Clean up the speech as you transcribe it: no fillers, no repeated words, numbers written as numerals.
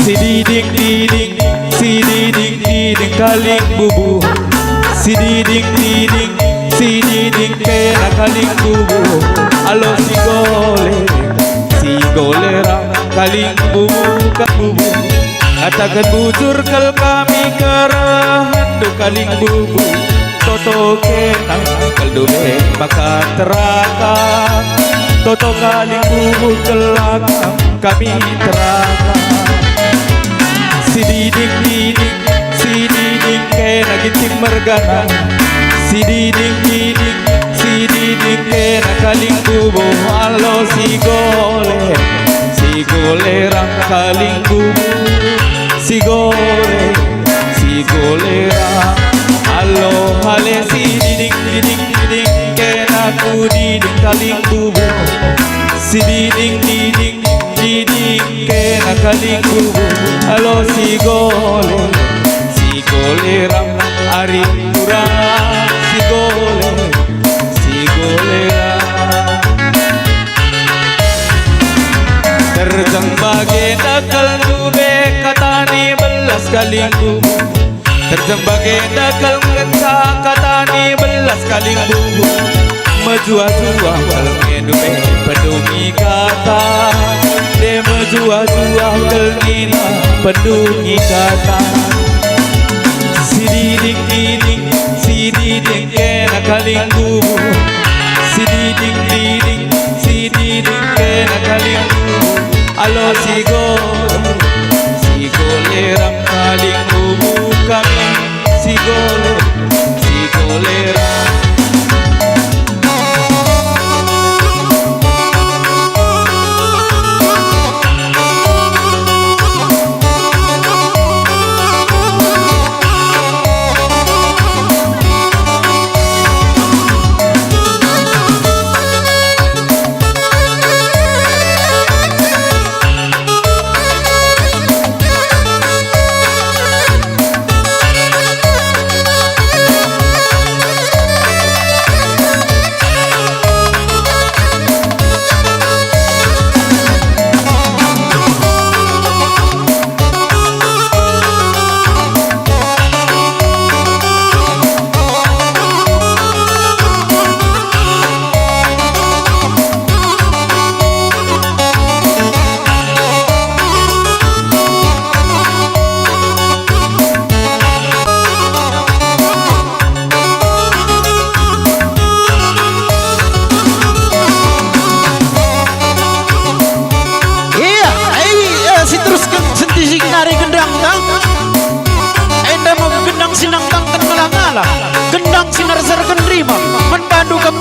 si diding kaling bubu. Si diding kena kaling bubu. Alo si golera kaling bubu ka bubu. Katakan bujur kal kami kerahan do kaling bubu. Toto kenang kal dube baka teraka. Toto kaling bubu kelakang kami teraka. Si diding kena ginting mergana. Si diding kena kaling bubu. Alo si golerang kaling bubu. Si golerang alo hale si diding kena ku diding kaling bubu. Si diding kena kaling bubu. Alo si golerang ari kurang. Si golerang terjang bagai dakal dube katani belas kaling bubu. Terjang bagai dakal ngeca katani belas kaling bubu. Mejua-jua kalengnya dube pedungi kata. De mejua-jua kalengina pedungi kata. Si diding kena kaling bubu. Si diding kena kaling bubu. Alo si golerang kaling bubu kami. Si golerang gendang sinar serken rima menpadu kam